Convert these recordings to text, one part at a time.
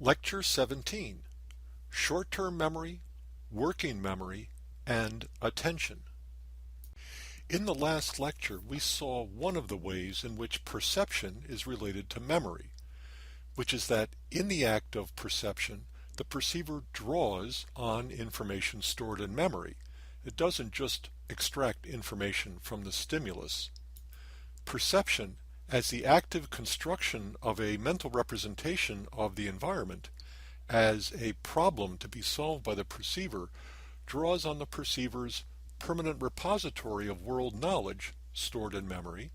Lecture 17, Short-Term Memory, Working Memory, and Attention. In the last lecture, we saw one of the ways in which perception is related to memory, which is that in the act of perception, the perceiver draws on information stored in memory. It doesn't just extract information from the stimulus. Perception, as the active construction of a mental representation of the environment, as a problem to be solved by the perceiver, draws on the perceiver's permanent repository of world knowledge stored in memory,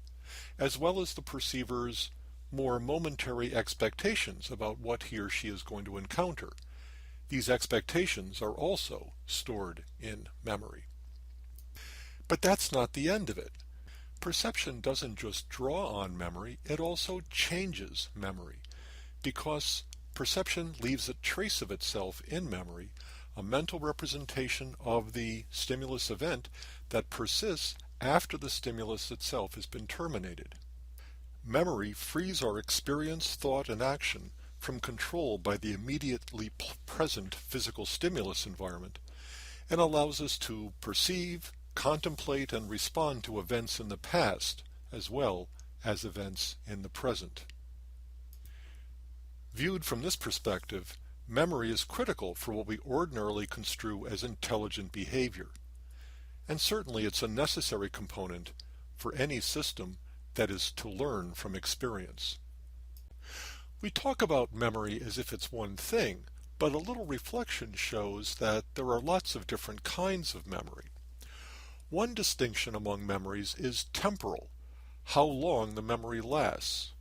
as well as the perceiver's more momentary expectations about what he or she is going to encounter. These expectations are also stored in memory. But that's not the end of it. Perception doesn't just draw on memory, it also changes memory, because perception leaves a trace of itself in memory, a mental representation of the stimulus event that persists after the stimulus itself has been terminated. Memory frees our experience, thought, and action from control by the immediately present physical stimulus environment and allows us to perceive, contemplate, and respond to events in the past as well as events in the present. Viewed from this perspective, memory is critical for what we ordinarily construe as intelligent behavior, and certainly it's a necessary component for any system that is to learn from experience. We talk about memory as if it's one thing, but a little reflection shows that there are lots of different kinds of memory. One distinction among memories is temporal, how long the memory lasts.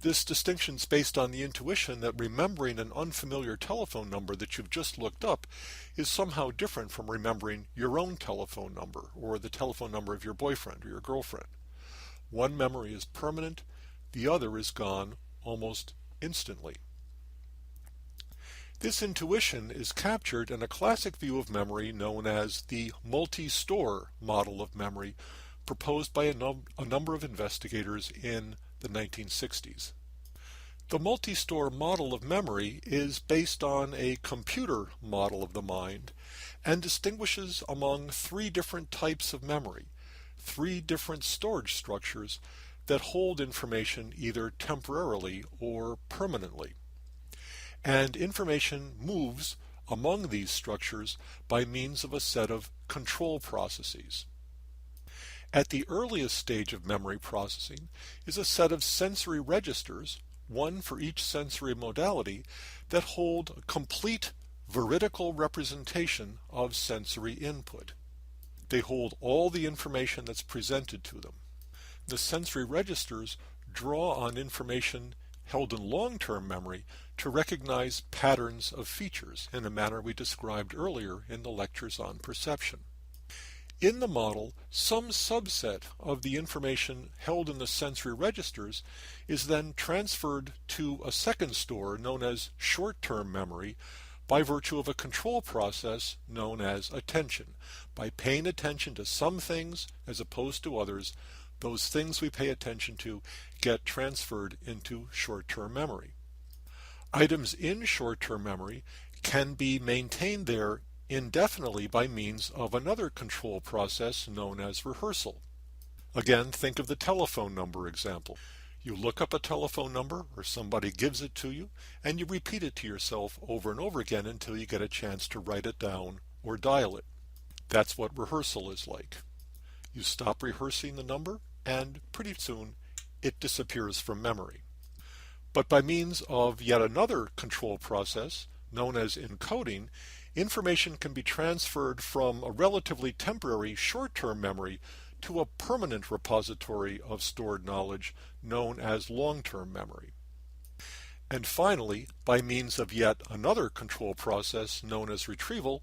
This distinction is based on the intuition that remembering an unfamiliar telephone number that you've just looked up is somehow different from remembering your own telephone number or the telephone number of your boyfriend or your girlfriend. One memory is permanent, the other is gone almost instantly. This intuition is captured in a classic view of memory known as the multi-store model of memory proposed by a number of investigators in the 1960s. The multi-store model of memory is based on a computer model of the mind and distinguishes among three different types of memory, three different storage structures that hold information either temporarily or permanently. And information moves among these structures by means of a set of control processes. At the earliest stage of memory processing is a set of sensory registers, one for each sensory modality, that hold a complete veridical representation of sensory input. They hold all the information that's presented to them. The sensory registers draw on information held in long-term memory to recognize patterns of features in a manner we described earlier in the lectures on perception. In the model, some subset of the information held in the sensory registers is then transferred to a second store known as short-term memory by virtue of a control process known as attention. By paying attention to some things as opposed to others, those things we pay attention to get transferred into short-term memory. Items in short-term memory can be maintained there indefinitely by means of another control process known as rehearsal. Again, think of the telephone number example. You look up a telephone number or somebody gives it to you and you repeat it to yourself over and over again until you get a chance to write it down or dial it. That's what rehearsal is like. You stop rehearsing the number and pretty soon it disappears from memory. But by means of yet another control process known as encoding, information can be transferred from a relatively temporary short-term memory to a permanent repository of stored knowledge known as long-term memory. And finally, by means of yet another control process known as retrieval,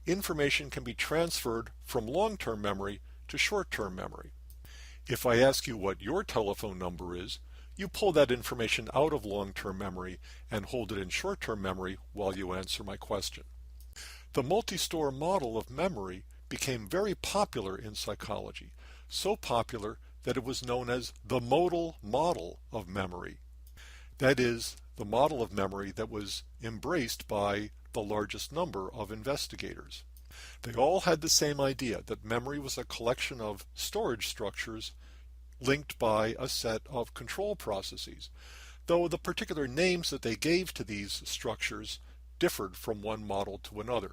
information can be transferred from long-term memory to short-term memory. If I ask you what your telephone number is, you pull that information out of long-term memory and hold it in short-term memory while you answer my question. The multi-store model of memory became very popular in psychology, so popular that it was known as the modal model of memory. That is, the model of memory that was embraced by the largest number of investigators. They all had the same idea that memory was a collection of storage structures linked by a set of control processes, though the particular names that they gave to these structures differed from one model to another.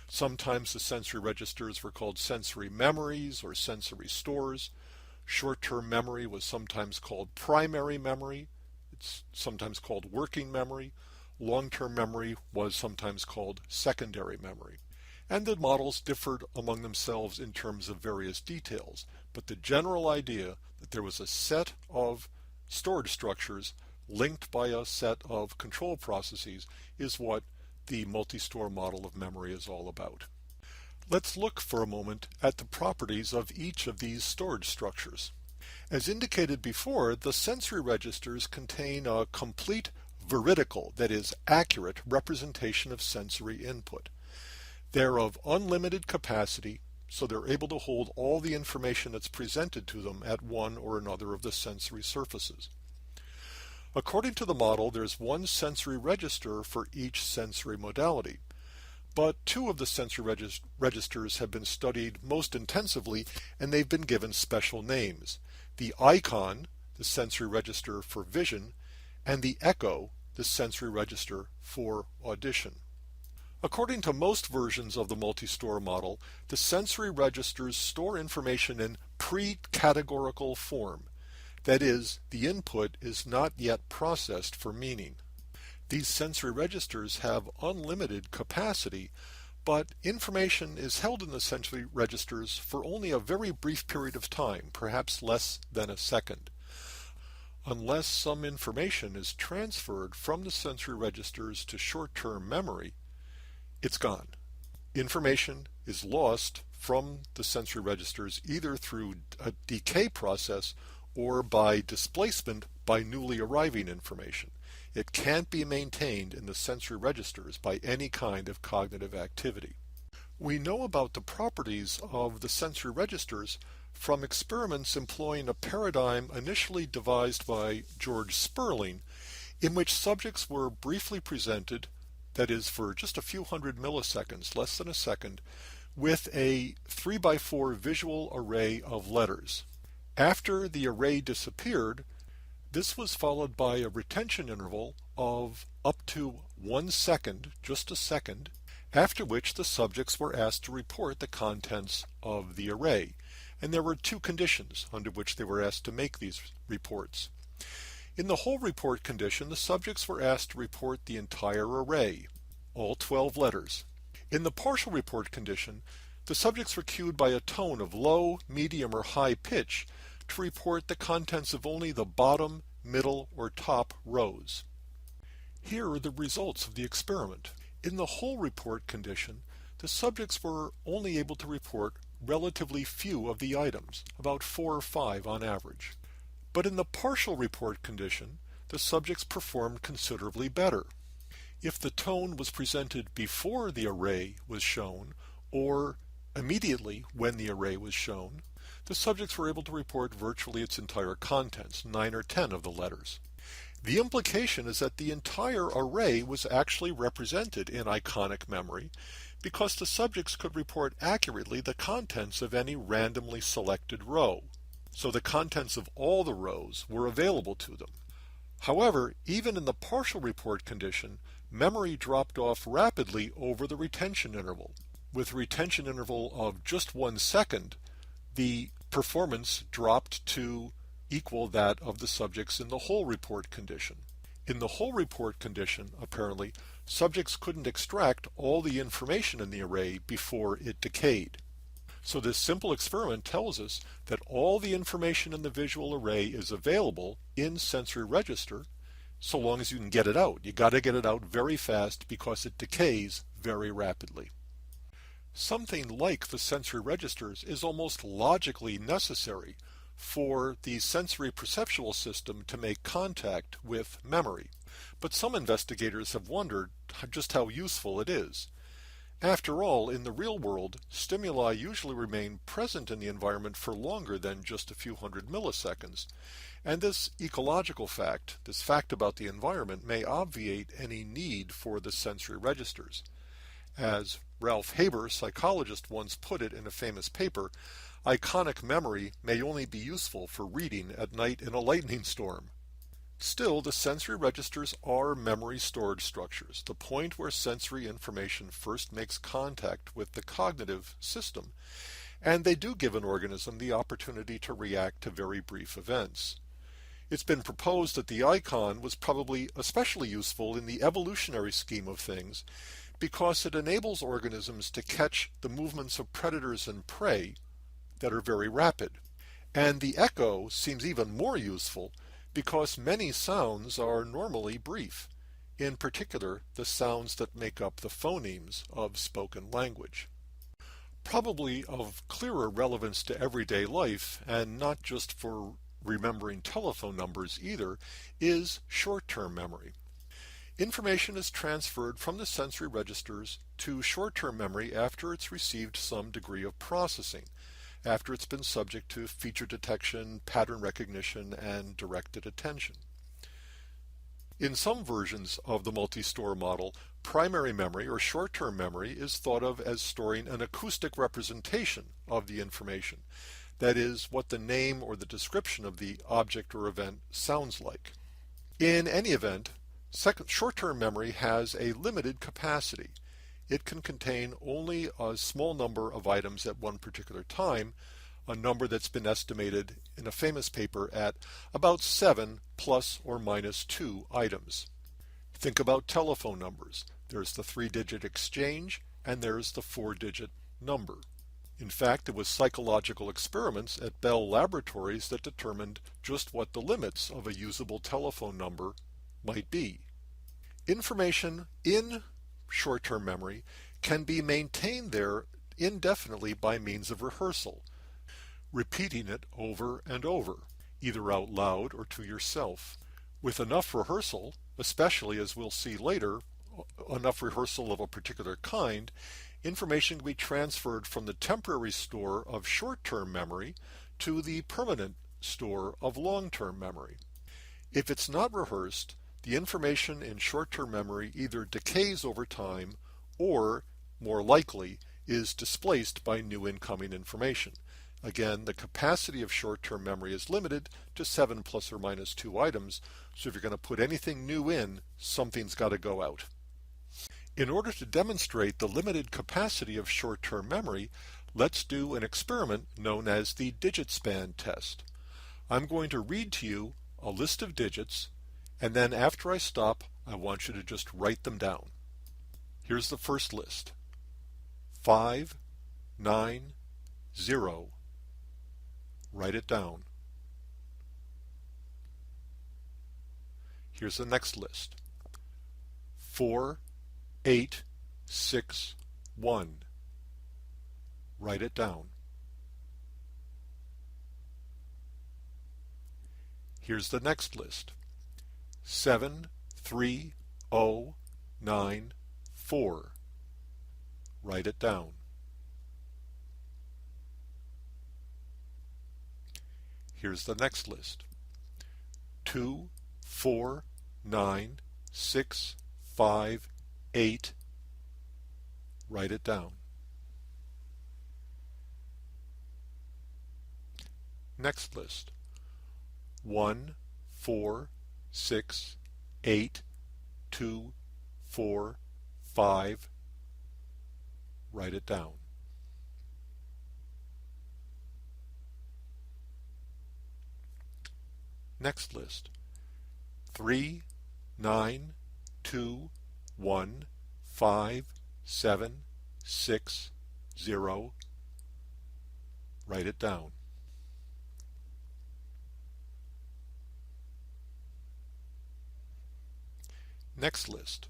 Sometimes the sensory registers were called sensory memories or sensory stores. Short-term memory was sometimes called primary memory. It's sometimes called working memory. Long-term memory was sometimes called secondary memory. And the models differed among themselves in terms of various details, but the general idea that there was a set of storage structures linked by a set of control processes is what the multi-store model of memory is all about. Let's look for a moment at the properties of each of these storage structures. As indicated before, the sensory registers contain a complete veridical, that is, accurate representation of sensory input. They're of unlimited capacity, so they're able to hold all the information that's presented to them at one or another of the sensory surfaces. According to the model, there's one sensory register for each sensory modality, but two of the sensory registers have been studied most intensively, and they've been given special names. The icon, the sensory register for vision, and the echo, the sensory register for audition. According to most versions of the multi-store model, the sensory registers store information in pre-categorical form. That is, the input is not yet processed for meaning. These sensory registers have unlimited capacity, but information is held in the sensory registers for only a very brief period of time, perhaps less than a second. Unless some information is transferred from the sensory registers to short-term memory, it's gone. Information is lost from the sensory registers either through a decay process or by displacement by newly arriving information. It can't be maintained in the sensory registers by any kind of cognitive activity. We know about the properties of the sensory registers from experiments employing a paradigm initially devised by George Sperling, in which subjects were briefly presented, that is for just a few hundred milliseconds, less than a second, with a 3x4 visual array of letters. After the array disappeared, this was followed by a retention interval of up to 1 second, just a second, after which the subjects were asked to report the contents of the array. And there were two conditions under which they were asked to make these reports. In the whole report condition, the subjects were asked to report the entire array, all 12 letters. In the partial report condition, the subjects were cued by a tone of low, medium, or high pitch to report the contents of only the bottom, middle, or top rows. Here are the results of the experiment. In the whole report condition, the subjects were only able to report relatively few of the items, about 4 or 5 on average. But in the partial report condition, the subjects performed considerably better. If the tone was presented before the array was shown, or immediately when the array was shown, the subjects were able to report virtually its entire contents, 9 or 10 of the letters. The implication is that the entire array was actually represented in iconic memory because the subjects could report accurately the contents of any randomly selected row. So the contents of all the rows were available to them. However, even in the partial report condition, memory dropped off rapidly over the retention interval. With a retention interval of just 1 second, the performance dropped to equal that of the subjects in the whole report condition. In the whole report condition, apparently, subjects couldn't extract all the information in the array before it decayed. So this simple experiment tells us that all the information in the visual array is available in sensory register so long as you can get it out. You got to get it out very fast because it decays very rapidly. Something like the sensory registers is almost logically necessary for the sensory perceptual system to make contact with memory. But some investigators have wondered just how useful it is. After all, in the real world, stimuli usually remain present in the environment for longer than just a few hundred milliseconds, and this ecological fact, this fact about the environment, may obviate any need for the sensory registers. As Ralph Haber, psychologist, once put it in a famous paper, iconic memory may only be useful for reading at night in a lightning storm. Still, the sensory registers are memory storage structures, the point where sensory information first makes contact with the cognitive system, and they do give an organism the opportunity to react to very brief events. It's been proposed that the icon was probably especially useful in the evolutionary scheme of things because it enables organisms to catch the movements of predators and prey that are very rapid. And the echo seems even more useful because many sounds are normally brief, in particular the sounds that make up the phonemes of spoken language. Probably of clearer relevance to everyday life, and not just for remembering telephone numbers either, is short-term memory. Information is transferred from the sensory registers to short-term memory after it's received some degree of processing, after it's been subject to feature detection, pattern recognition, and directed attention. In some versions of the multi-store model, primary memory or short-term memory is thought of as storing an acoustic representation of the information, that is, what the name or the description of the object or event sounds like. In any event, short-term memory has a limited capacity. It can contain only a small number of items at one particular time, a number that's been estimated in a famous paper at about 7 plus or minus 2 items. Think about telephone numbers. There's the 3-digit exchange and there's the 4-digit number. In fact, it was psychological experiments at Bell Laboratories that determined just what the limits of a usable telephone number might be. Information in short-term memory can be maintained there indefinitely by means of rehearsal, repeating it over and over, either out loud or to yourself. With enough rehearsal, especially as we'll see later, enough rehearsal of a particular kind, information can be transferred from the temporary store of short-term memory to the permanent store of long-term memory. If it's not rehearsed, the information in short-term memory either decays over time or, more likely, is displaced by new incoming information. Again, the capacity of short-term memory is limited to 7 plus or minus 2 items, so if you're going to put anything new in, something's got to go out. In order to demonstrate the limited capacity of short-term memory, let's do an experiment known as the digit span test. I'm going to read to you a list of digits, and then after I stop, I want you to just write them down. Here's the first list. 5, 9, 0. Write it down. Here's the next list. 4, 8, 6, 1. Write it down. Here's the next list. 7, 3, 0, 9, 4. Write it down. Here's the next list. 2, 4, 9, 6, 5, 8. Write it down. Next list. 1, 4, 6, 8, 2, 4, 5. Write it down. Next list. 3, 9, 2, 1, 5, 7, 6, 0. Write it down. Next list.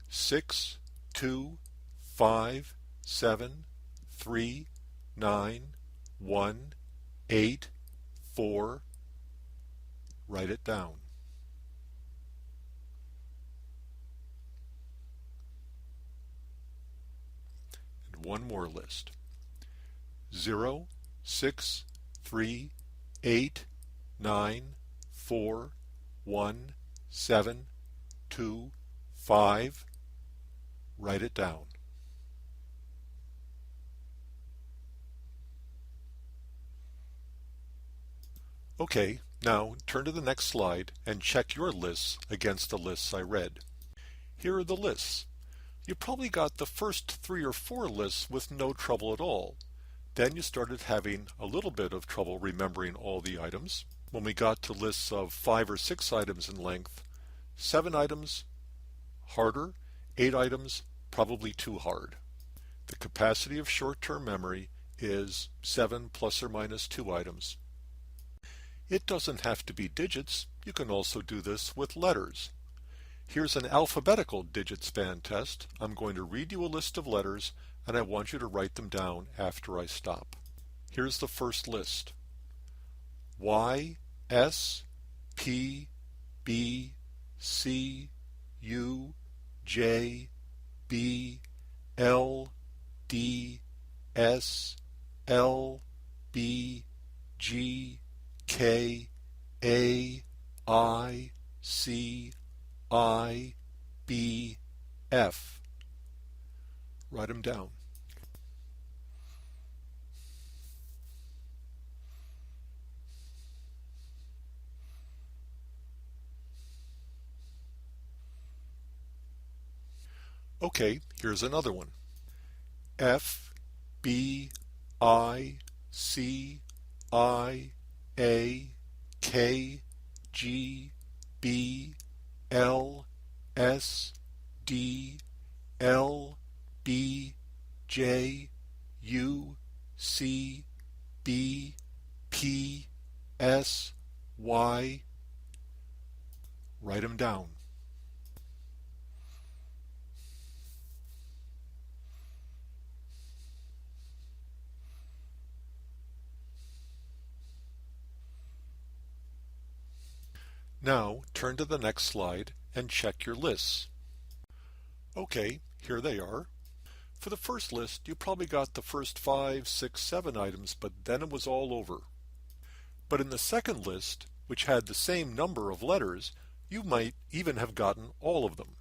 6, 2, 5, 7, 3, 9, 1, 8, 4. Write it down. one more list. 0, 6, 3, 8, 9, 4, 1, 7, 2, 5. Write it down. Okay, now turn to the next slide and check your lists against the lists I read. Here are the lists. You probably got the first 3 or 4 lists with no trouble at all. Then you started having a little bit of trouble remembering all the items. When we got to lists of 5 or 6 items in length, 7 items, harder, 8 items, probably too hard. The capacity of short-term memory is 7 plus or minus 2 items. It doesn't have to be digits. You can also do this with letters. Here's an alphabetical digit span test. I'm going to read you a list of letters, and I want you to write them down after I stop. Here's the first list. Y, S, P, B, C, U, J, B, L, D, S, L, B, G, K, A, I, C, I, B, F. Write them down. Okay, here's another one. F, B, I, C, I, A, K, G, B, L, S, D, L, B, J, U, C, B, P, S, Y. Write them down. Now turn to the next slide and check your lists. Okay, here they are. For the first list, you probably got the first 5, 6, 7 items, but then it was all over. But in the second list, which had the same number of letters, you might even have gotten all of them.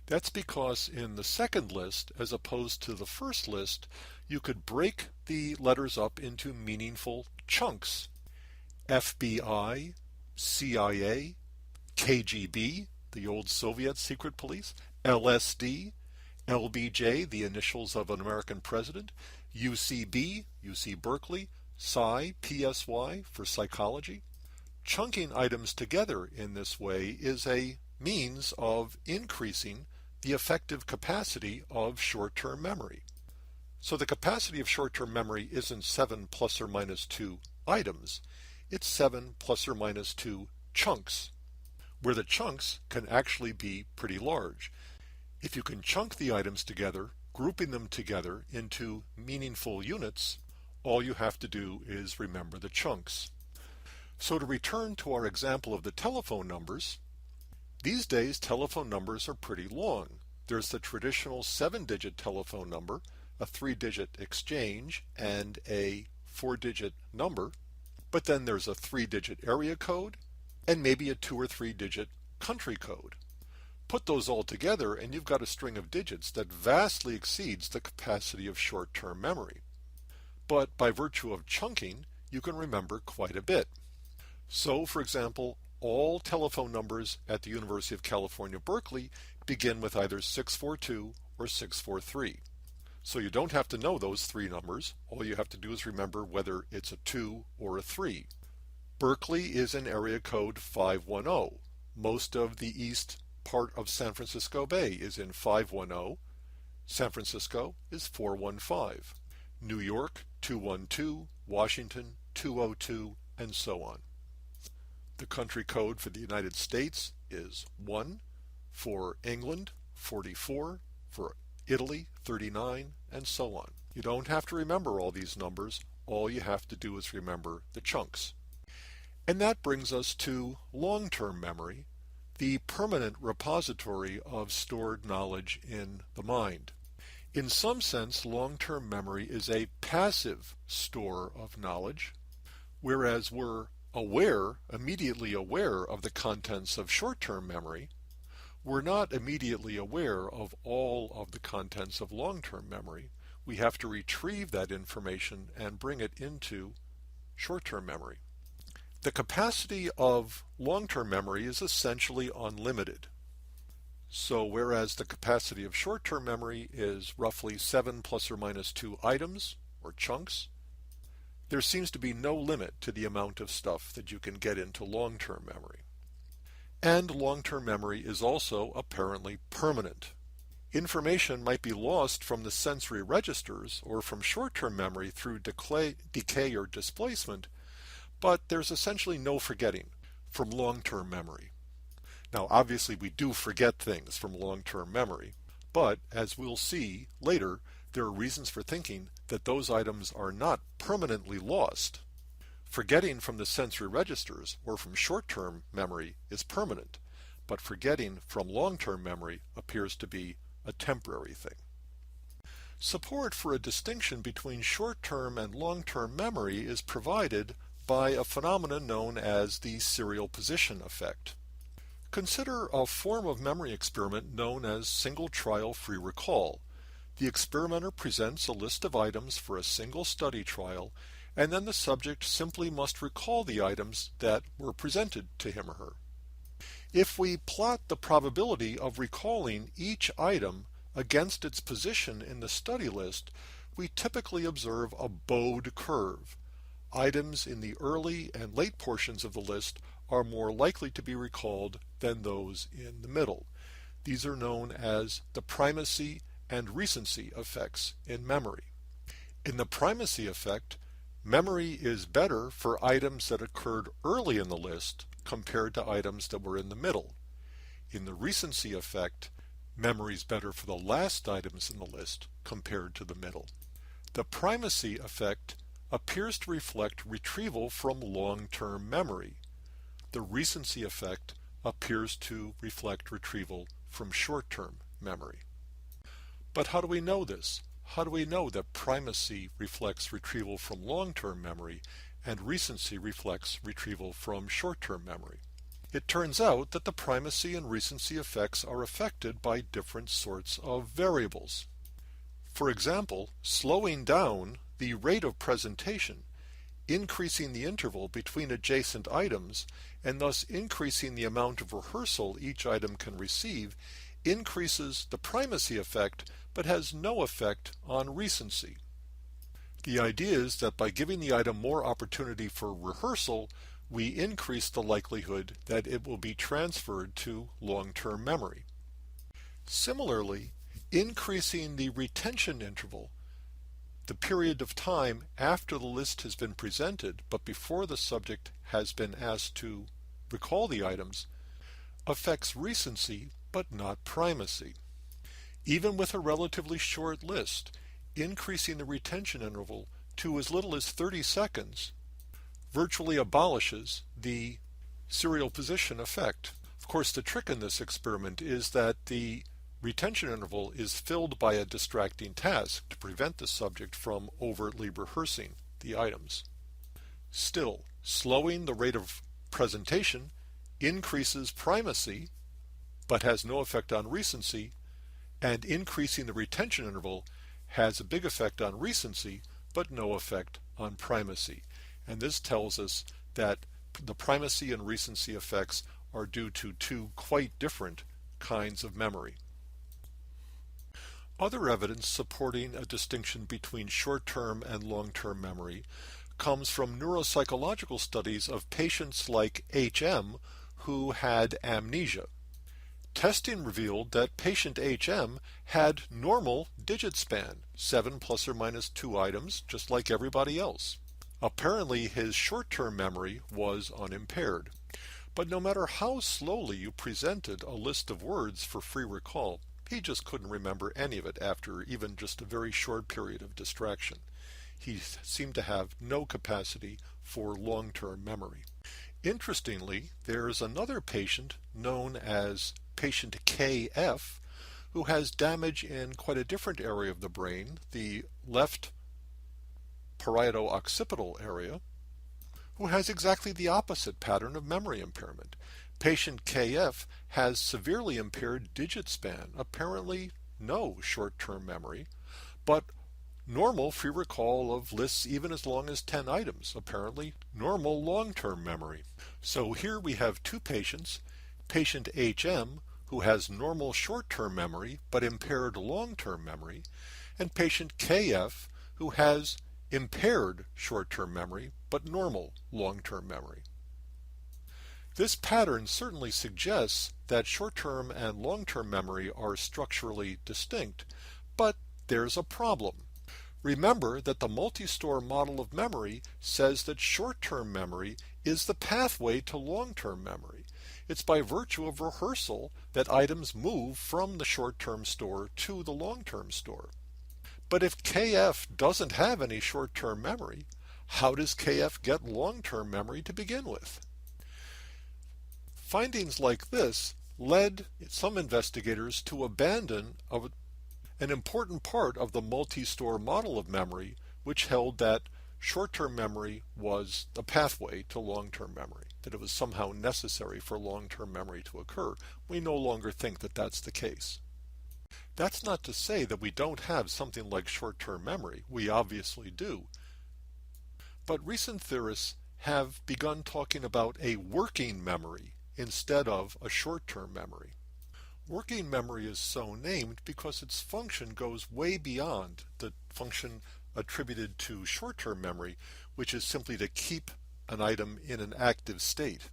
That's because in the second list, as opposed to the first list, you could break the letters up into meaningful chunks. FBI, CIA, KGB, the old Soviet secret police, LSD, LBJ, the initials of an American president, UCB, UC Berkeley, Psi, PSY for psychology. Chunking items together in this way is a means of increasing the effective capacity of short-term memory. So the capacity of short-term memory isn't 7 plus or minus 2 items. It's 7 plus or minus 2 chunks, where the chunks can actually be pretty large. If you can chunk the items together, grouping them together into meaningful units, all you have to do is remember the chunks. So to return to our example of the telephone numbers, these days telephone numbers are pretty long. There's the traditional 7-digit telephone number, a 3-digit exchange, and a 4-digit number. But then there's a 3-digit area code and maybe a 2 or 3-digit country code. Put those all together and you've got a string of digits that vastly exceeds the capacity of short-term memory. But by virtue of chunking, you can remember quite a bit. So, for example, all telephone numbers at the University of California, Berkeley begin with either 642 or 643. So you don't have to know those 3 numbers. All you have to do is remember whether it's a 2 or a 3. Berkeley is in area code 510. Most of the east part of San Francisco Bay is in 510. San Francisco is 415. New York 212, Washington 202, and so on. The country code for the United States is 1, for England 44, for Italy 39, and so on. You don't have to remember all these numbers. All you have to do is remember the chunks. And that brings us to long-term memory, the permanent repository of stored knowledge in the mind. In some sense, long-term memory is a passive store of knowledge, whereas we're immediately aware of the contents of short-term memory. We're not immediately aware of all of the contents of long-term memory. We have to retrieve that information and bring it into short-term memory. The capacity of long-term memory is essentially unlimited. So whereas the capacity of short-term memory is roughly 7 plus or minus 2 items or chunks, there seems to be no limit to the amount of stuff that you can get into long-term memory. And long-term memory is also apparently permanent. Information might be lost from the sensory registers or from short-term memory through decay or displacement, but there's essentially no forgetting from long-term memory. Now, obviously, we do forget things from long-term memory, but as we'll see later, there are reasons for thinking that those items are not permanently lost. Forgetting from the sensory registers or from short-term memory is permanent, but forgetting from long-term memory appears to be a temporary thing. Support for a distinction between short-term and long-term memory is provided by a phenomenon known as the serial position effect. Consider a form of memory experiment known as single trial free recall. The experimenter presents a list of items for a single study trial, and then the subject simply must recall the items that were presented to him or her. If we plot the probability of recalling each item against its position in the study list, we typically observe a bowed curve. Items in the early and late portions of the list are more likely to be recalled than those in the middle. These are known as the primacy and recency effects in memory. In the primacy effect, memory is better for items that occurred early in the list compared to items that were in the middle. In the recency effect, memory is better for the last items in the list compared to the middle. The primacy effect appears to reflect retrieval from long-term memory. The recency effect appears to reflect retrieval from short-term memory. But how do we know this? How do we know that primacy reflects retrieval from long-term memory and recency reflects retrieval from short-term memory? It turns out that the primacy and recency effects are affected by different sorts of variables. For example, slowing down the rate of presentation, increasing the interval between adjacent items, and thus increasing the amount of rehearsal each item can receive, increases the primacy effect but has no effect on recency. The idea is that by giving the item more opportunity for rehearsal, we increase the likelihood that it will be transferred to long-term memory. Similarly, increasing the retention interval, the period of time after the list has been presented but before the subject has been asked to recall the items, affects recency but not primacy. Even with a relatively short list, increasing the retention interval to as little as 30 seconds virtually abolishes the serial position effect. Of course, the trick in this experiment is that the retention interval is filled by a distracting task to prevent the subject from overtly rehearsing the items. Still, slowing the rate of presentation increases primacy but has no effect on recency, and increasing the retention interval has a big effect on recency but no effect on primacy. And this tells us that the primacy and recency effects are due to two quite different kinds of memory. Other evidence supporting a distinction between short-term and long-term memory comes from neuropsychological studies of patients like HM who had amnesia. Testing revealed that patient HM had normal digit span, 7 plus or minus 2 items, just like everybody else. Apparently his short-term memory was unimpaired. But no matter how slowly you presented a list of words for free recall, he just couldn't remember any of it after even just a very short period of distraction. He seemed to have no capacity for long-term memory. Interestingly, there is another patient known as patient KF who has damage in quite a different area of the brain, the left parieto-occipital area, who has exactly the opposite pattern of memory impairment. Patient KF has severely impaired digit span, apparently no short-term memory, but normal free recall of lists even as long as 10 items, apparently normal long-term memory. So here we have two patients, patient HM, who has normal short-term memory but impaired long-term memory, and patient KF, who has impaired short-term memory but normal long-term memory. This pattern certainly suggests that short-term and long-term memory are structurally distinct, but there's a problem. Remember that the multi-store model of memory says that short-term memory is the pathway to long-term memory. It's by virtue of rehearsal that items move from the short-term store to the long-term store. But if KF doesn't have any short-term memory, how does KF get long-term memory to begin with? Findings like this led some investigators to abandon an important part of the multi-store model of memory, which held that short-term memory was the pathway to long-term memory, that it was somehow necessary for long-term memory to occur. We no longer think that that's the case. That's not to say that we don't have something like short-term memory. We obviously do. But recent theorists have begun talking about a working memory instead of a short-term memory. Working memory is so named because its function goes way beyond the function attributed to short-term memory, which is simply to keep an item in an active state.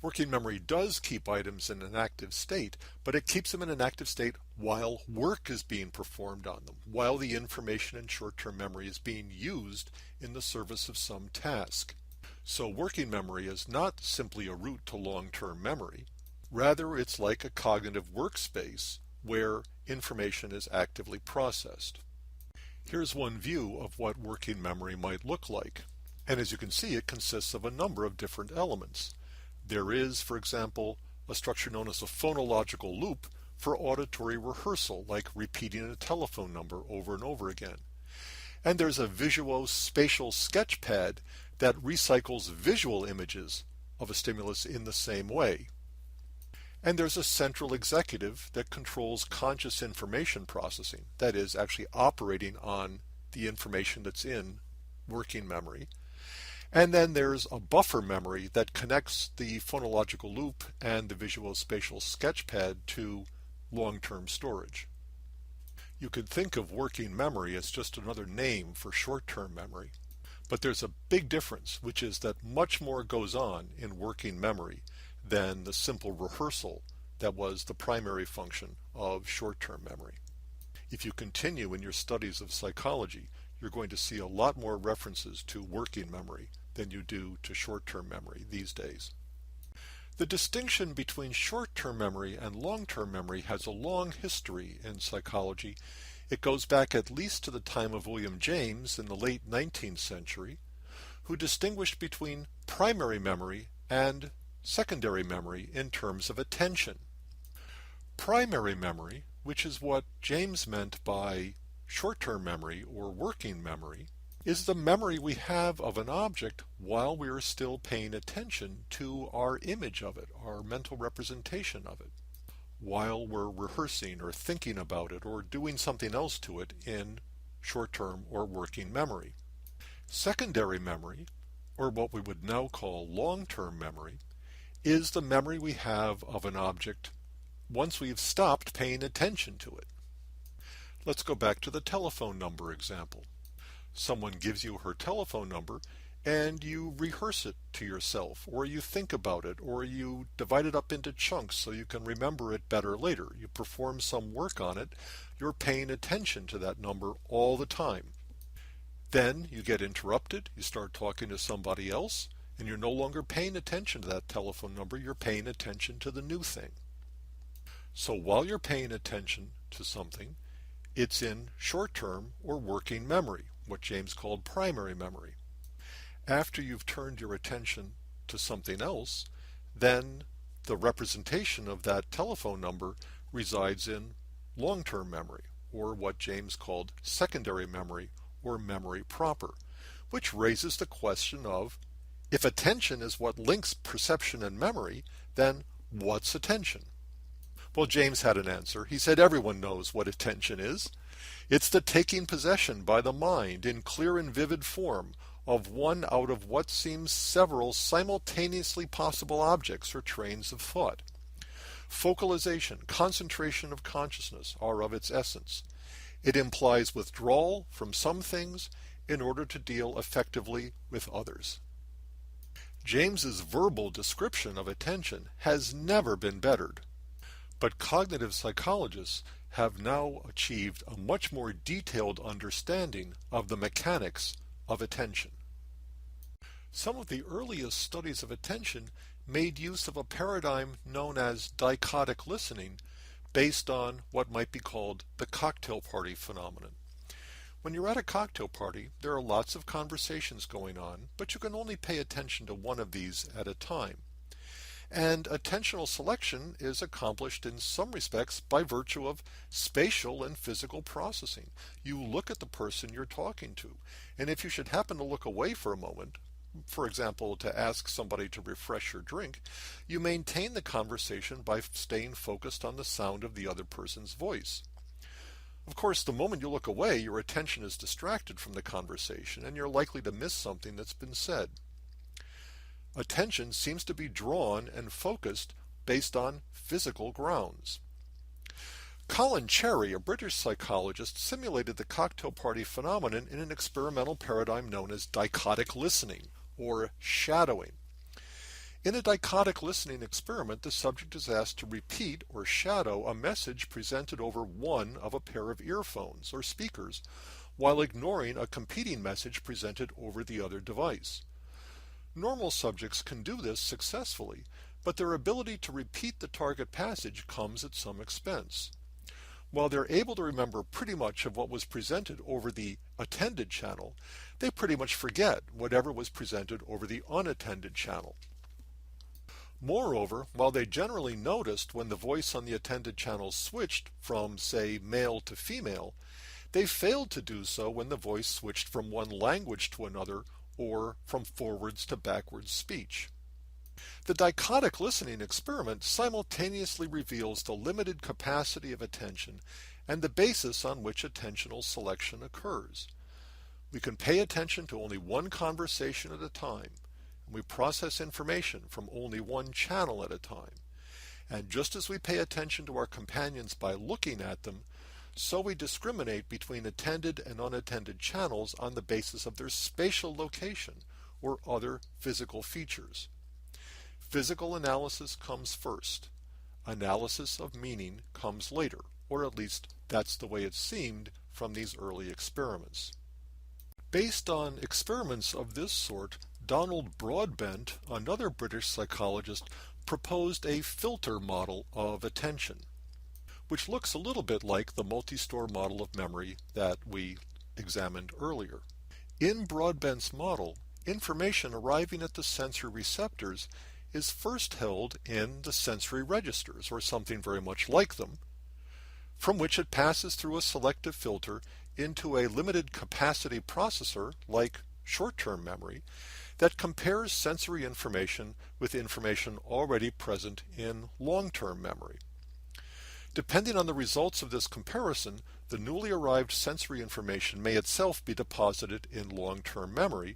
Working memory does keep items in an active state, but it keeps them in an active state while work is being performed on them, while the information in short-term memory is being used in the service of some task. So working memory is not simply a route to long-term memory. Rather, it's like a cognitive workspace where information is actively processed. Here's one view of what working memory might look like. And as you can see, it consists of a number of different elements. There is, for example, a structure known as a phonological loop for auditory rehearsal, like repeating a telephone number over and over again. And there's a visuospatial sketchpad that recycles visual images of a stimulus in the same way. And there's a central executive that controls conscious information processing, that is, actually operating on the information that's in working memory. And then there's a buffer memory that connects the phonological loop and the visuospatial sketchpad to long-term storage. You could think of working memory as just another name for short-term memory. But there's a big difference, which is that much more goes on in working memory than the simple rehearsal that was the primary function of short-term memory. If you continue in your studies of psychology, you're going to see a lot more references to working memory than you do to short-term memory these days. The distinction between short-term memory and long-term memory has a long history in psychology. It goes back at least to the time of William James in the late 19th century, who distinguished between primary memory and secondary memory in terms of attention. Primary memory, which is what James meant by short-term memory or working memory, is the memory we have of an object while we are still paying attention to our image of it, our mental representation of it, while we're rehearsing or thinking about it or doing something else to it in short-term or working memory. Secondary memory, or what we would now call long-term memory, is the memory we have of an object once we've stopped paying attention to it. Let's go back to the telephone number example. Someone gives you her telephone number and you rehearse it to yourself, or you think about it, or you divide it up into chunks so you can remember it better later. You perform some work on it. You're paying attention to that number all the time. Then you get interrupted, you start talking to somebody else, and you're no longer paying attention to that telephone number, you're paying attention to the new thing. So while you're paying attention to something, it's in short-term or working memory, what James called primary memory. After you've turned your attention to something else, then the representation of that telephone number resides in long-term memory, or what James called secondary memory, or memory proper, which raises the question of, if attention is what links perception and memory, then what's attention? Well, James had an answer. He said everyone knows what attention is. It's the taking possession by the mind in clear and vivid form of one out of what seems several simultaneously possible objects or trains of thought. Focalization, concentration of consciousness are of its essence. It implies withdrawal from some things in order to deal effectively with others. James's verbal description of attention has never been bettered, but cognitive psychologists have now achieved a much more detailed understanding of the mechanics of attention. Some of the earliest studies of attention made use of a paradigm known as dichotic listening based on what might be called the cocktail party phenomenon. When you're at a cocktail party, there are lots of conversations going on, but you can only pay attention to one of these at a time. And attentional selection is accomplished in some respects by virtue of spatial and physical processing. You look at the person you're talking to, and if you should happen to look away for a moment, for example, to ask somebody to refresh your drink, you maintain the conversation by staying focused on the sound of the other person's voice. Of course, the moment you look away, your attention is distracted from the conversation, and you're likely to miss something that's been said. Attention seems to be drawn and focused based on physical grounds. Colin Cherry, a British psychologist, simulated the cocktail party phenomenon in an experimental paradigm known as dichotic listening, or shadowing. In a dichotic listening experiment, the subject is asked to repeat or shadow a message presented over one of a pair of earphones or speakers, while ignoring a competing message presented over the other device. Normal subjects can do this successfully, but their ability to repeat the target passage comes at some expense. While they're able to remember pretty much of what was presented over the attended channel, they pretty much forget whatever was presented over the unattended channel. Moreover, while they generally noticed when the voice on the attended channel switched from, say, male to female, they failed to do so when the voice switched from one language to another or from forwards to backwards speech. The dichotic listening experiment simultaneously reveals the limited capacity of attention and the basis on which attentional selection occurs. We can pay attention to only one conversation at a time, and we process information from only one channel at a time. And just as we pay attention to our companions by looking at them, so we discriminate between attended and unattended channels on the basis of their spatial location or other physical features. Physical analysis comes first. Analysis of meaning comes later, or at least that's the way it seemed from these early experiments. Based on experiments of this sort, Donald Broadbent, another British psychologist, proposed a filter model of attention, which looks a little bit like the multi-store model of memory that we examined earlier. In Broadbent's model, information arriving at the sensory receptors is first held in the sensory registers, or something very much like them, from which it passes through a selective filter into a limited capacity processor, like short-term memory, that compares sensory information with information already present in long-term memory. Depending on the results of this comparison, the newly arrived sensory information may itself be deposited in long-term memory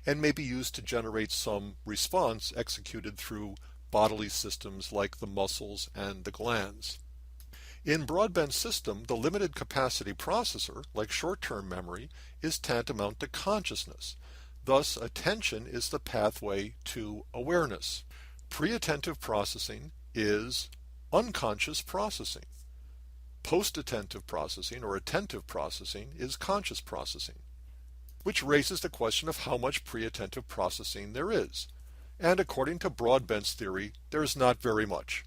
and may be used to generate some response executed through bodily systems like the muscles and the glands. In Broadbent's system, the limited capacity processor, like short-term memory, is tantamount to consciousness. Thus, attention is the pathway to awareness. Pre-attentive processing is unconscious processing. Post-attentive processing, or attentive processing, is conscious processing, which raises the question of how much pre-attentive processing there is. And according to Broadbent's theory, there is not very much.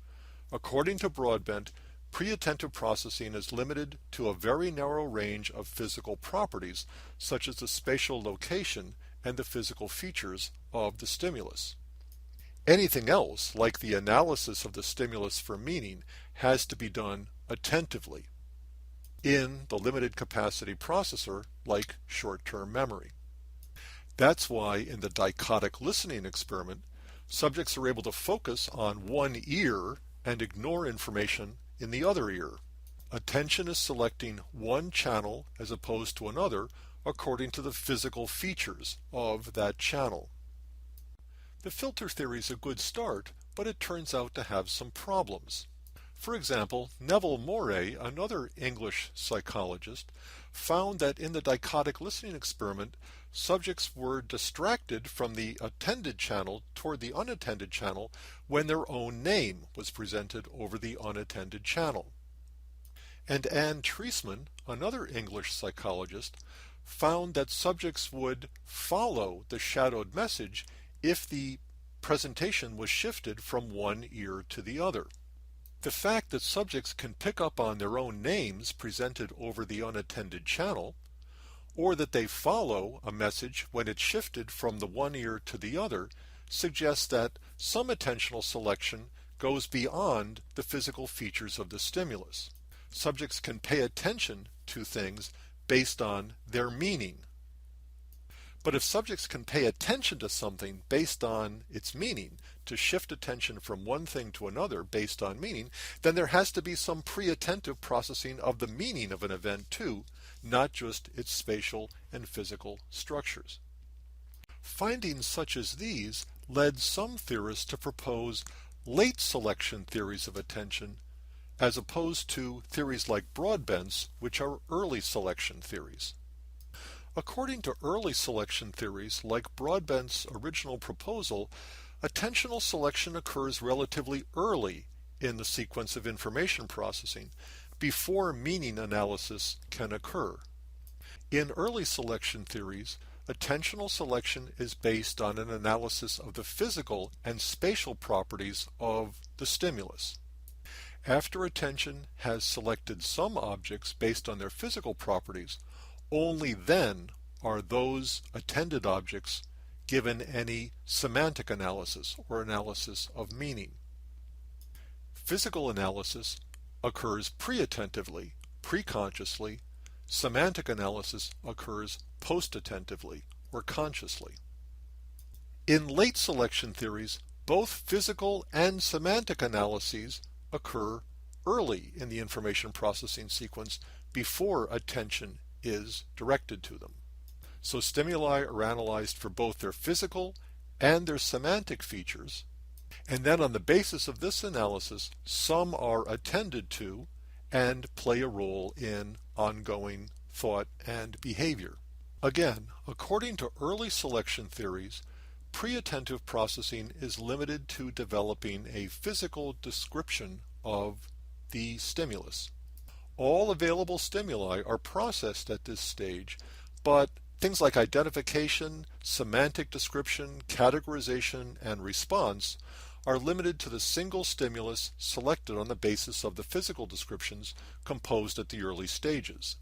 According to Broadbent, pre-attentive processing is limited to a very narrow range of physical properties, such as the spatial location and the physical features of the stimulus. Anything else, like the analysis of the stimulus for meaning, has to be done attentively. in the limited capacity processor like short-term memory. That's why in the dichotic listening experiment, subjects are able to focus on one ear and ignore information in the other ear. Attention is selecting one channel as opposed to another according to the physical features of that channel. The filter theory is a good start, but it turns out to have some problems. For example, Neville Morey, another English psychologist, found that in the dichotic listening experiment, subjects were distracted from the attended channel toward the unattended channel when their own name was presented over the unattended channel. And Anne Treisman, another English psychologist, found that subjects would follow the shadowed message if the presentation was shifted from one ear to the other. The fact that subjects can pick up on their own names presented over the unattended channel, or that they follow a message when it's shifted from the one ear to the other, suggests that some attentional selection goes beyond the physical features of the stimulus. Subjects can pay attention to things based on their meaning. But if subjects can pay attention to something based on its meaning, to shift attention from one thing to another based on meaning, then there has to be some pre-attentive processing of the meaning of an event too, not just its spatial and physical structures. Findings such as these led some theorists to propose late selection theories of attention as opposed to theories like Broadbent's, which are early selection theories. According to early selection theories, like Broadbent's original proposal, attentional selection occurs relatively early in the sequence of information processing, before meaning analysis can occur. In early selection theories, attentional selection is based on an analysis of the physical and spatial properties of the stimulus. After attention has selected some objects based on their physical properties, only then are those attended objects given any semantic analysis or analysis of meaning. Physical analysis occurs pre-attentively, pre-consciously. Semantic analysis occurs post-attentively or consciously. In late selection theories, both physical and semantic analyses occur early in the information processing sequence before attention is directed to them. So stimuli are analyzed for both their physical and their semantic features, and then on the basis of this analysis, some are attended to and play a role in ongoing thought and behavior. Again, according to early selection theories, pre-attentive processing is limited to developing a physical description of the stimulus. All available stimuli are processed at this stage, but things like identification, semantic description, categorization, and response are limited to the single stimulus selected on the basis of the physical descriptions composed at the early stages.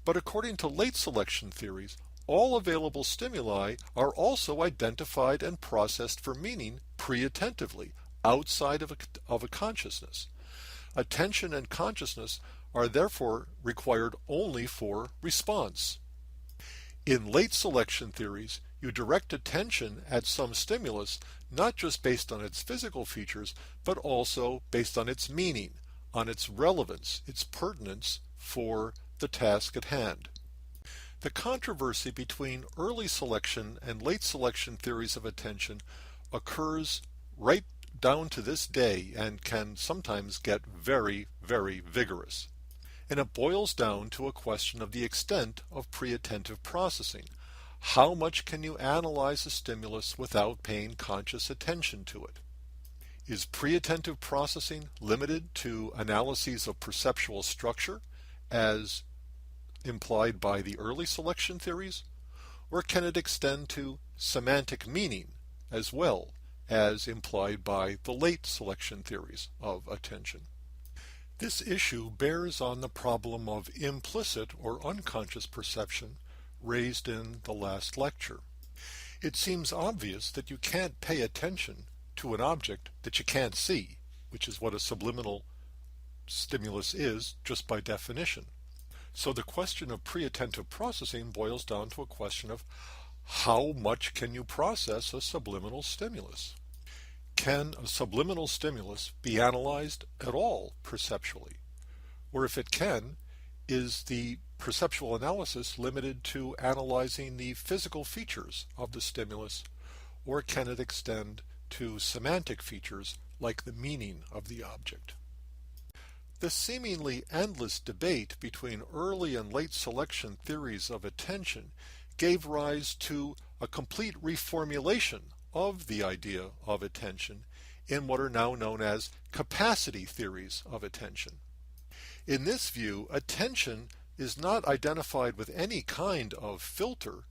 But according to late selection theories, all available stimuli are also identified and processed for meaning pre-attentively, outside of a consciousness. Attention and consciousness are therefore required only for response. In late selection theories, you direct attention at some stimulus not just based on its physical features, but also based on its meaning, on its relevance, its pertinence for the task at hand. The controversy between early selection and late selection theories of attention occurs right down to this day and can sometimes get very, very vigorous. And it boils down to a question of the extent of pre-attentive processing. How much can you analyze a stimulus without paying conscious attention to it? Is pre-attentive processing limited to analyses of perceptual structure, as implied by the early selection theories? Or can it extend to semantic meaning as well, as implied by the late selection theories of attention? This issue bears on the problem of implicit or unconscious perception raised in the last lecture. It seems obvious that you can't pay attention to an object that you can't see, which is what a subliminal stimulus is just by definition. So the question of pre-attentive processing boils down to a question of how much can you process a subliminal stimulus? Can a subliminal stimulus be analyzed at all perceptually? Or if it can, is the perceptual analysis limited to analyzing the physical features of the stimulus, or can it extend to semantic features like the meaning of the object? The seemingly endless debate between early and late selection theories of attention gave rise to a complete reformulation of the idea of attention in what are now known as capacity theories of attention. In this view, attention is not identified with any kind of filter,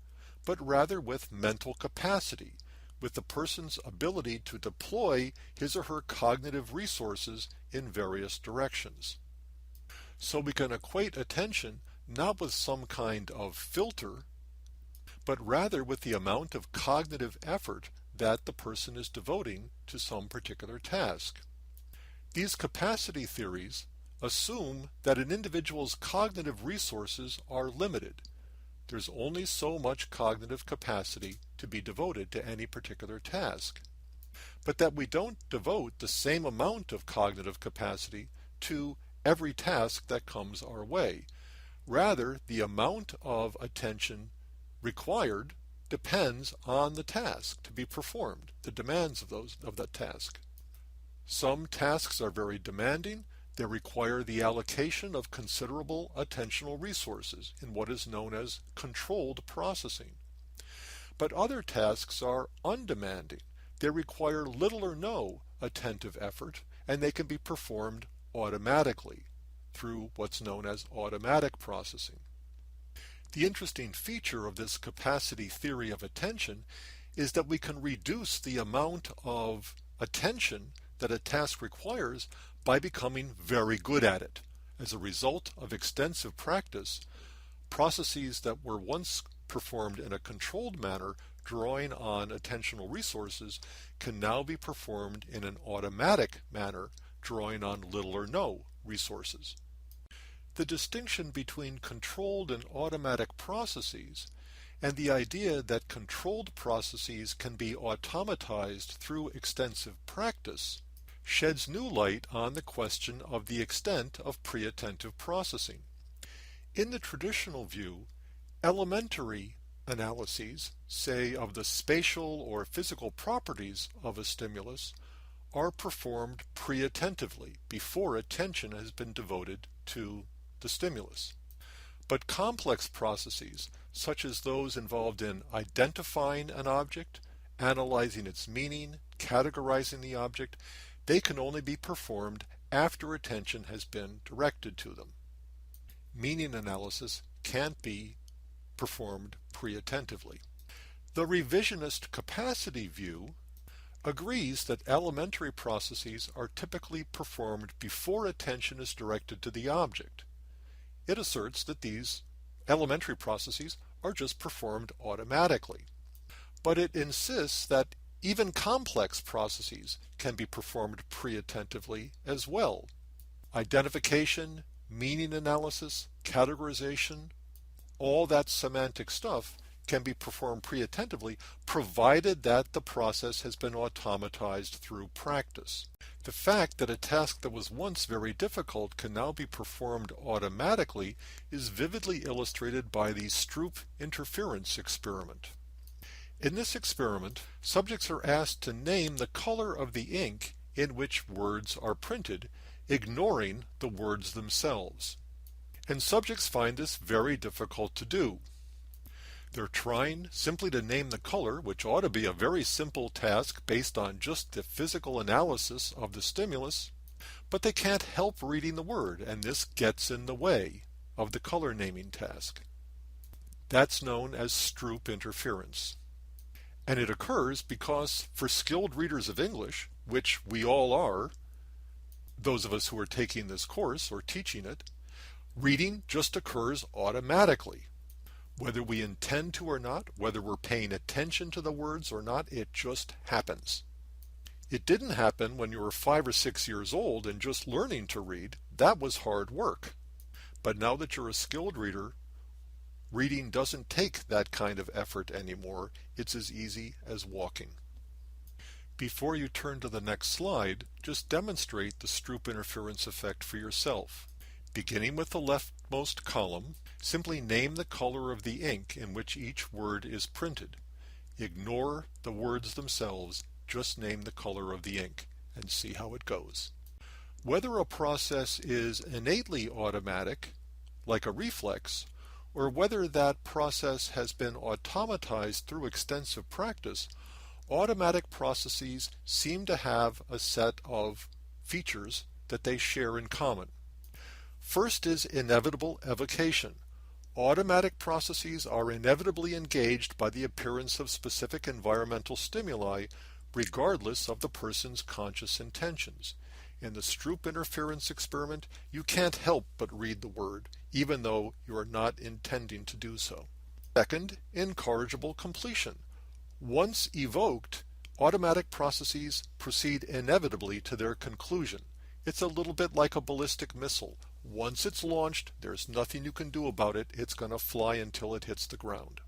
but rather with mental capacity, with the person's ability to deploy his or her cognitive resources in various directions. So we can equate attention not with some kind of filter, but rather with the amount of cognitive effort that the person is devoting to some particular task. These capacity theories assume that an individual's cognitive resources are limited. There's only so much cognitive capacity to be devoted to any particular task, but that we don't devote the same amount of cognitive capacity to every task that comes our way. Rather, the amount of attention required depends on the task to be performed, the demands of that task. Some tasks are very demanding. They require the allocation of considerable attentional resources in what is known as controlled processing. But other tasks are undemanding. They require little or no attentive effort, and they can be performed automatically through what's known as automatic processing. The interesting feature of this capacity theory of attention is that we can reduce the amount of attention that a task requires by becoming very good at it. As a result of extensive practice, processes that were once performed in a controlled manner, drawing on attentional resources, can now be performed in an automatic manner, drawing on little or no resources. The distinction between controlled and automatic processes and the idea that controlled processes can be automatized through extensive practice sheds new light on the question of the extent of pre-attentive processing. In the traditional view, elementary analyses, say of the spatial or physical properties of a stimulus, are performed pre-attentively before attention has been devoted to the stimulus. But complex processes, such as those involved in identifying an object, analyzing its meaning, categorizing the object, they can only be performed after attention has been directed to them. Meaning analysis can't be performed pre-attentively. The revisionist capacity view agrees that elementary processes are typically performed before attention is directed to the object. It asserts that these elementary processes are just performed automatically. But it insists that even complex processes can be performed pre-attentively as well. Identification, meaning analysis, categorization, all that semantic stuff can be performed pre-attentively, provided that the process has been automatized through practice. The fact that a task that was once very difficult can now be performed automatically is vividly illustrated by the Stroop interference experiment. In this experiment, subjects are asked to name the color of the ink in which words are printed, ignoring the words themselves. And subjects find this very difficult to do. They're trying simply to name the color, which ought to be a very simple task based on just the physical analysis of the stimulus, but they can't help reading the word, and this gets in the way of the color naming task. That's known as Stroop interference. And it occurs because for skilled readers of English, which we all are, those of us who are taking this course or teaching it, reading just occurs automatically. Whether we intend to or not, whether we're paying attention to the words or not, it just happens. It didn't happen when you were 5 or 6 years old and just learning to read. That was hard work. But now that you're a skilled reader, reading doesn't take that kind of effort anymore. It's as easy as walking. Before you turn to the next slide, just demonstrate the Stroop interference effect for yourself. Beginning with the leftmost column, simply name the color of the ink in which each word is printed. Ignore the words themselves, just name the color of the ink and see how it goes. Whether a process is innately automatic, like a reflex, or whether that process has been automatized through extensive practice, automatic processes seem to have a set of features that they share in common. First is inevitable evocation. Automatic processes are inevitably engaged by the appearance of specific environmental stimuli, regardless of the person's conscious intentions. In the Stroop interference experiment, you can't help but read the word, even though you are not intending to do so. Second, incorrigible completion. Once evoked, automatic processes proceed inevitably to their conclusion. It's a little bit like a ballistic missile. Once it's launched, there's nothing you can do about it. It's going to fly until it hits the ground.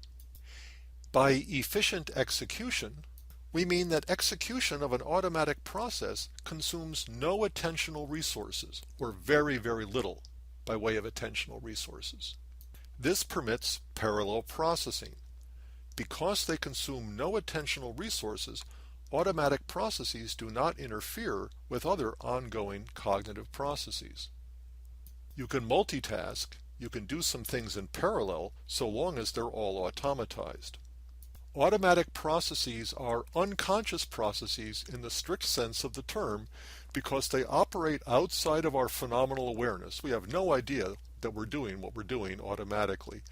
By efficient execution, we mean that execution of an automatic process consumes no attentional resources, or very, very little by way of attentional resources. This permits parallel processing. Because they consume no attentional resources, automatic processes do not interfere with other ongoing cognitive processes. You can multitask, you can do some things in parallel, so long as they're all automatized. Automatic processes are unconscious processes in the strict sense of the term because they operate outside of our phenomenal awareness. We have no idea that we're doing what we're doing automatically,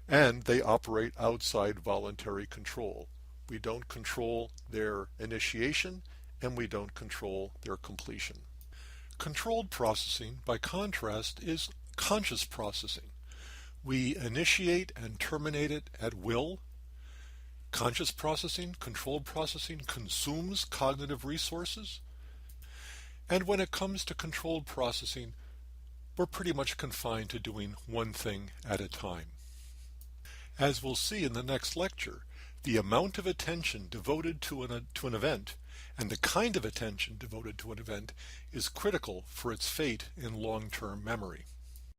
and they operate outside voluntary control. We don't control their initiation, and we don't control their completion. Controlled processing, by contrast, is conscious processing. We initiate and terminate it at will. Conscious processing, controlled processing, consumes cognitive resources. And when it comes to controlled processing, we're pretty much confined to doing one thing at a time. As we'll see in the next lecture, the amount of attention devoted to an event and the kind of attention devoted to an event is critical for its fate in long-term memory.